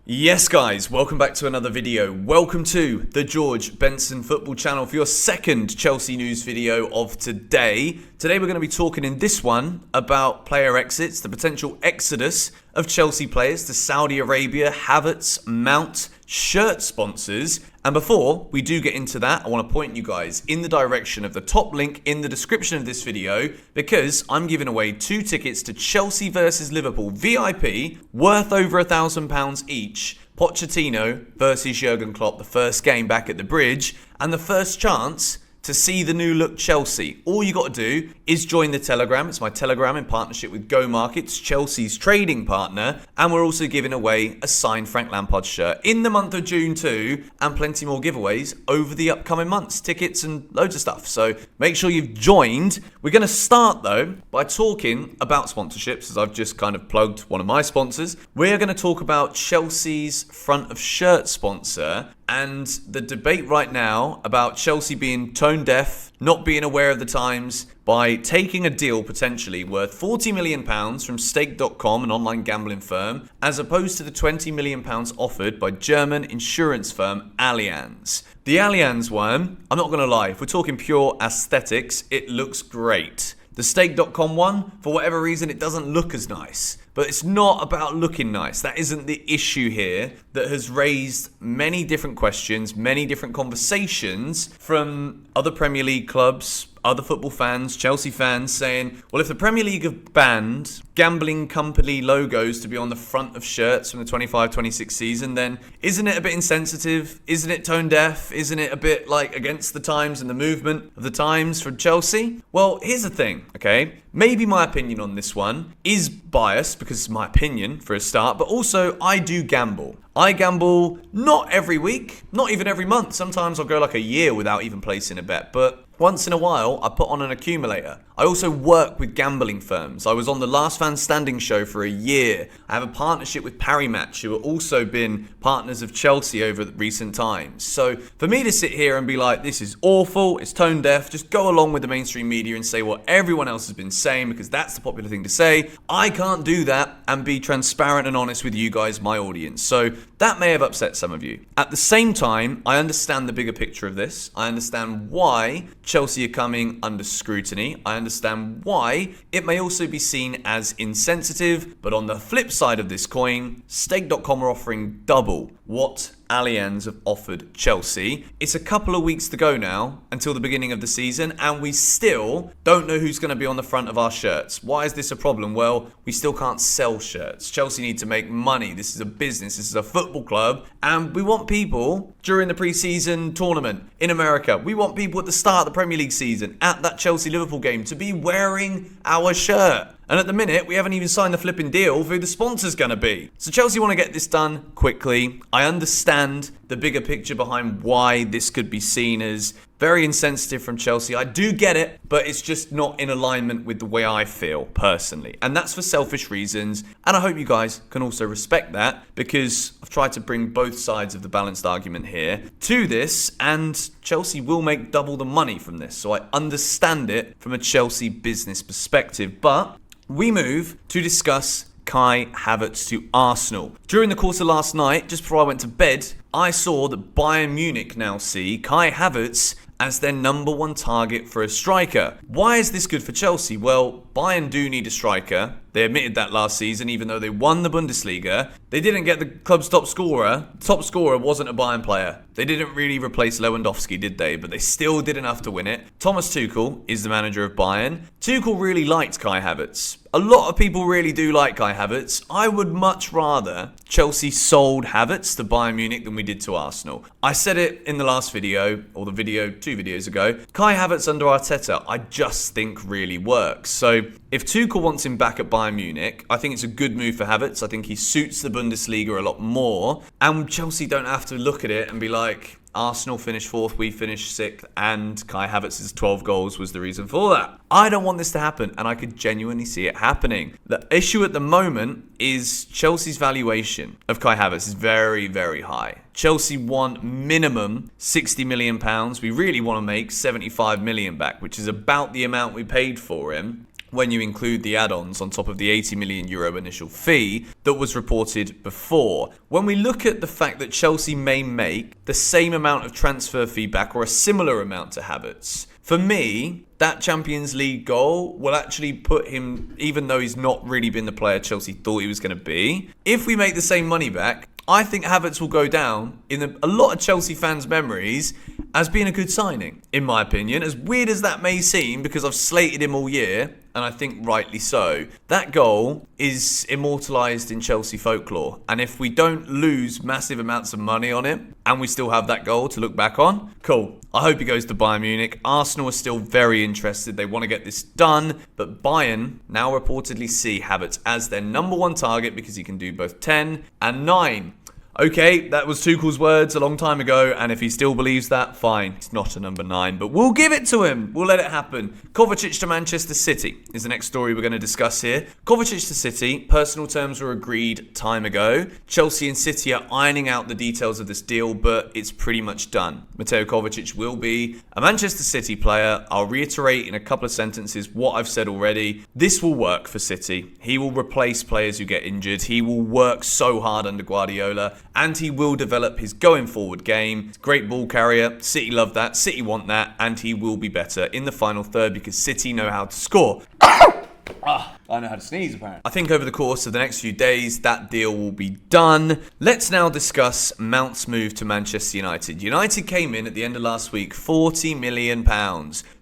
Yes guys, welcome back to another video. Welcome to the George Benson Football Channel for your second Chelsea news video of today. Today we're going to be talking in this one about player exits, the potential exodus of Chelsea players to Saudi Arabia, Havertz, Mount, shirt sponsors. And before we do get into that, I want to point you guys in the direction of the top link in the description of this video because I'm giving away 2 tickets to Chelsea versus Liverpool VIP worth over £1,000 each. Pochettino versus Jurgen Klopp, the first game back at the Bridge, and the first chance to see the new look Chelsea. All you got to do is join the Telegram. It's my Telegram in partnership with Go Markets, Chelsea's trading partner. And we're also giving away a signed Frank Lampard shirt in the month of June too. And plenty more giveaways over the upcoming months. Tickets and loads of stuff. So make sure you've joined. We're going to start though by talking about sponsorships, as I've just kind of plugged one of my sponsors. We're going to talk about Chelsea's front of shirt sponsor and the debate right now about Chelsea being tone deaf, not being aware of the times, by taking a deal potentially worth £40 million from Stake.com, an online gambling firm, as opposed to the £20 million offered by German insurance firm Allianz. The Allianz one, I'm not going to lie, if we're talking pure aesthetics, it looks great. The Stake.com one, for whatever reason, it doesn't look as nice. But it's not about looking nice. That isn't the issue here that has raised many different questions, many different conversations from other Premier League clubs, other football fans, Chelsea fans saying, well, if the Premier League have banned gambling company logos to be on the front of shirts from the 25-26 season, then isn't it a bit insensitive? Isn't it tone deaf? Isn't it a bit like against the times and the movement of the times for Chelsea? Well, here's the thing, okay? Maybe my opinion on this one is biased because it's my opinion for a start, but also I do gamble. I gamble not every week, not even every month. Sometimes I'll go like a year without even placing a bet, but once in a while, I put on an accumulator. I also work with gambling firms. I was on the Last Man Standing show for a year. I have a partnership with Parimatch, who have also been partners of Chelsea over recent times. So for me to sit here and be like, this is awful, it's tone deaf, just go along with the mainstream media and say what everyone else has been saying because that's the popular thing to say. I can't do that and be transparent and honest with you guys, my audience. So that may have upset some of you. At the same time, I understand the bigger picture of this. I understand why Chelsea are coming under scrutiny. I understand why it may also be seen as insensitive, but on the flip side of this coin, Stake.com are offering double what Allianz have offered Chelsea. It's a couple of weeks to go now until the beginning of the season, and we still don't know who's going to be on the front of our shirts. Why is this a problem? Well, we still can't sell shirts. Chelsea need to make money. This is a business. This is a football club, and we want people during the pre-season tournament in America. We want people at the start of the Premier League season at that Chelsea-Liverpool game to be wearing our shirt. And at the minute, we haven't even signed the flipping deal for who the sponsor's going to be. So Chelsea want to get this done quickly. I understand the bigger picture behind why this could be seen as very insensitive from Chelsea. I do get it, but it's just not in alignment with the way I feel personally. And that's for selfish reasons. And I hope you guys can also respect that because I've tried to bring both sides of the balanced argument here to this. And Chelsea will make double the money from this. So I understand it from a Chelsea business perspective. But we move to discuss Kai Havertz to Arsenal. During the course of last night, just before I went to bed, I saw that Bayern Munich now see Kai Havertz as their number one target for a striker. Why is this good for Chelsea? Well, Bayern do need a striker. They admitted that last season, even though they won the Bundesliga. They didn't get the club's top scorer. The top scorer wasn't a Bayern player. They didn't really replace Lewandowski, did they? But they still did enough to win it. Thomas Tuchel is the manager of Bayern. Tuchel really liked Kai Havertz. A lot of people really do like Kai Havertz. I would much rather Chelsea sold Havertz to Bayern Munich than we did to Arsenal. I said it in the last video, or the video 2 videos ago. Kai Havertz under Arteta, I just think really works. So if Tuchel wants him back at Bayern Munich, I think it's a good move for Havertz. I think he suits the Bundesliga a lot more. And Chelsea don't have to look at it and be like, Arsenal finished 4th, we finished 6th, and Kai Havertz's 12 goals was the reason for that. I don't want this to happen, and I could genuinely see it happening. The issue at the moment is Chelsea's valuation of Kai Havertz is very, very high. Chelsea want minimum £60 million. We really want to make £75 million back, which is about the amount we paid for him. when you include the add-ons on top of the €80 million initial fee that was reported before. When we look at the fact that Chelsea may make the same amount of transfer fee back or a similar amount to Havertz, for me, that Champions League goal will actually put him, even though he's not really been the player Chelsea thought he was going to be, if we make the same money back, I think Havertz will go down in a lot of Chelsea fans' memories as being a good signing, in my opinion. As weird as that may seem, because I've slated him all year, and I think rightly so, that goal is immortalised in Chelsea folklore. And if we don't lose massive amounts of money on it, and we still have that goal to look back on, cool. I hope he goes to Bayern Munich. Arsenal are still very interested. They want to get this done. But Bayern now reportedly see Havertz as their number one target because he can do both 10 and 9. Okay, that was Tuchel's words a long time ago, and if he still believes that, fine. He's not a number 9, but we'll give it to him. We'll let it happen. Kovacic to Manchester City is the next story we're going to discuss here. Kovacic to City, personal terms were agreed time ago. Chelsea and City are ironing out the details of this deal, but it's pretty much done. Mateo Kovacic will be a Manchester City player. I'll reiterate in a couple of sentences what I've said already. This will work for City. He will replace players who get injured. He will work so hard under Guardiola. And he will develop his going forward game. Great ball carrier. City love that. City want that. And he will be better in the final third because City know how to score. I know how to sneeze, apparently. I think over the course of the next few days, that deal will be done. Let's now discuss Mount's move to Manchester United. United came in at the end of last week, £40 million,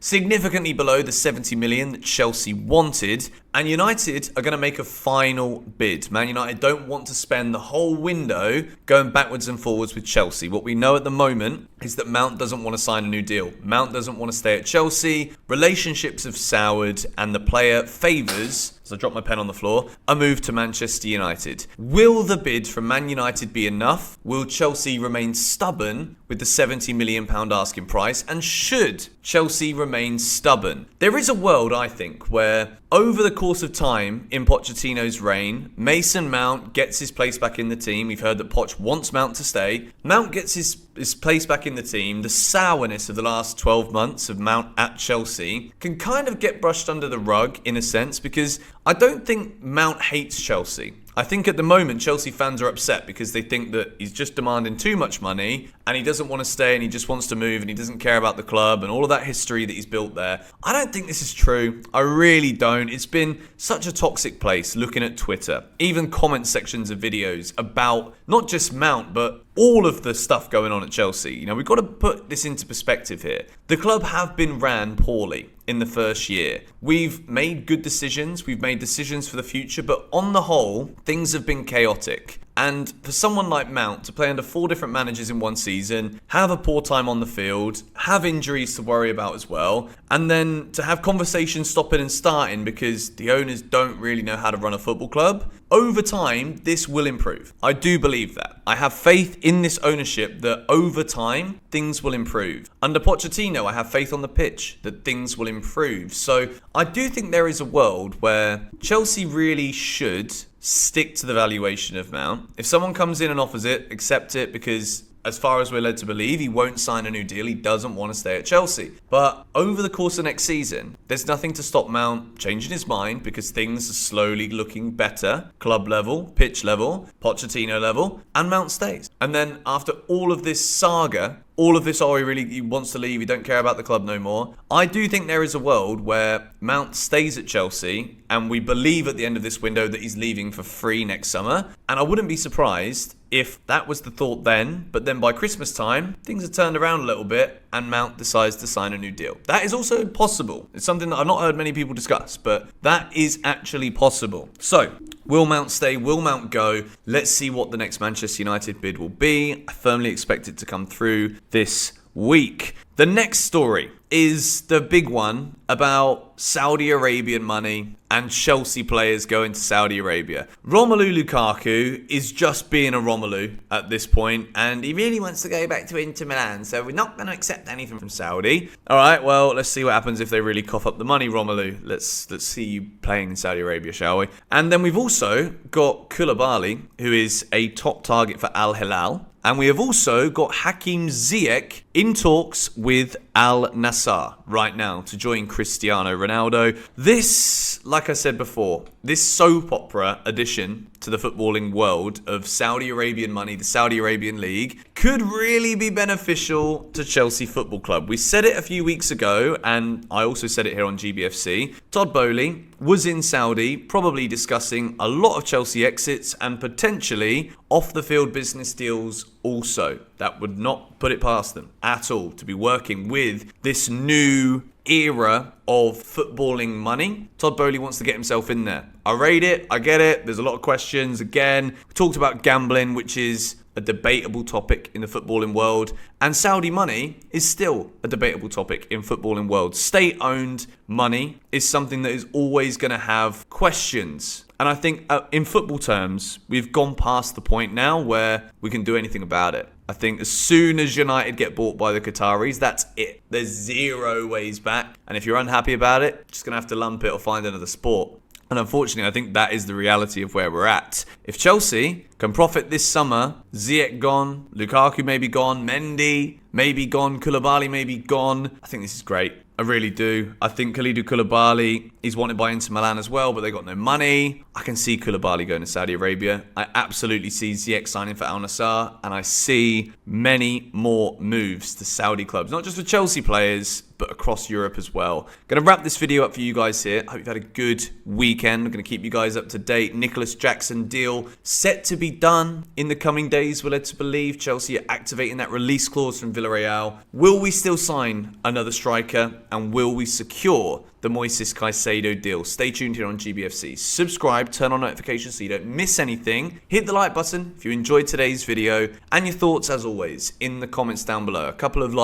significantly below the £70 million that Chelsea wanted. And United are going to make a final bid. Man United don't want to spend the whole window going backwards and forwards with Chelsea. What we know at the moment is that Mount doesn't want to sign a new deal. Mount doesn't want to stay at Chelsea. Relationships have soured and the player favours, as I drop my pen on the floor, a move to Manchester United. Will the bid from Man United be enough? Will Chelsea remain stubborn with the £70 million asking price? And should Chelsea remain stubborn? There is a world, I think, where over the course of time in Pochettino's reign, Mason Mount gets his place back in the team. We've heard that Poch wants Mount to stay. Mount gets his place back in the team. The sourness of the last 12 months of Mount at Chelsea can kind of get brushed under the rug in a sense, because I don't think Mount hates Chelsea. I think at the moment Chelsea fans are upset because they think that he's just demanding too much money and he doesn't want to stay and he just wants to move and he doesn't care about the club and all of that history that he's built there. I don't think this is true. I really don't. It's been such a toxic place looking at Twitter, even comment sections of videos about not just Mount but all of the stuff going on at Chelsea. You know, we've got to put this into perspective here. The club have been ran poorly in the first year. We've made good decisions. We've made decisions for the future. But on the whole, things have been chaotic. And for someone like Mount to play under 4 different managers in one season, have a poor time on the field, have injuries to worry about as well, and then to have conversations stopping and starting because the owners don't really know how to run a football club, over time, this will improve. I do believe that. I have faith in this ownership that over time, things will improve. Under Pochettino, I have faith on the pitch that things will improve. So I do think there is a world where Chelsea really should stick to the valuation of Mount. If someone comes in and offers it, accept it, because as far as we're led to believe, he won't sign a new deal. He doesn't want to stay at Chelsea. But over the course of next season, there's nothing to stop Mount changing his mind because things are slowly looking better. Club level, pitch level, Pochettino level, and Mount stays. And then after all of this saga, all of this, he wants to leave, he don't care about the club no more. I do think there is a world where Mount stays at Chelsea and we believe at the end of this window that he's leaving for free next summer. And I wouldn't be surprised if that was the thought then, but then by Christmas time, things have turned around a little bit and Mount decides to sign a new deal. That is also possible. It's something that I've not heard many people discuss, but that is actually possible. So, will Mount stay? Will Mount go? Let's see what the next Manchester United bid will be. I firmly expect it to come through this week. The next story is the big one about Saudi Arabian money and Chelsea players going to Saudi Arabia. Romelu Lukaku is just being a Romelu at this point, and he really wants to go back to Inter Milan, so we're not going to accept anything from Saudi. All right, well, let's see what happens if they really cough up the money, Romelu. Let's see you playing in Saudi Arabia, shall we? And then we've also got Koulibaly, who is a top target for Al Hilal. And we have also got Hakim Ziyech in talks with Al Nassr right now to join Cristiano Ronaldo. This, like I said before, this soap opera addition to the footballing world of Saudi Arabian money, the Saudi Arabian League, could really be beneficial to Chelsea Football Club. We said it a few weeks ago, and I also said it here on GBFC. Todd Boehly was in Saudi, probably discussing a lot of Chelsea exits and potentially off-the-field business deals also. That would not put it past them at all to be working with this new era of footballing money. Todd Boehly wants to get himself in there. I rate it. I get it. There's a lot of questions. Again, we talked about gambling, which is a debatable topic in the footballing world. And Saudi money is still a debatable topic in footballing world. State-owned money is something that is always going to have questions. And I think in football terms, we've gone past the point now where we can do anything about it. I think as soon as United get bought by the Qataris, that's it. There's zero ways back. And if you're unhappy about it, you're just going to have to lump it or find another sport. And unfortunately, I think that is the reality of where we're at. If Chelsea can profit this summer, Ziyech gone, Lukaku may be gone, Mendy may be gone, Koulibaly may be gone, I think this is great. I really do. I think Kalidou Koulibaly is wanted by Inter Milan as well, but they got no money. I can see Koulibaly going to Saudi Arabia. I absolutely see Ziyech signing for Al Nassr, and I see many more moves to Saudi clubs, not just for Chelsea players, but across Europe as well. Going to wrap this video up for you guys here. I hope you've had a good weekend. I'm going to keep you guys up to date. Nicholas Jackson deal set to be done in the coming days. We're led to believe Chelsea are activating that release clause from Villarreal. Will we still sign another striker? And will we secure the Moises Caicedo deal? Stay tuned here on GBFC. Subscribe, turn on notifications so you don't miss anything. Hit the like button if you enjoyed today's video. And your thoughts, as always, in the comments down below. A couple of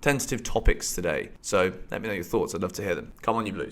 tentative topics today. So let me know your thoughts. I'd love to hear them. Come on, you Blues.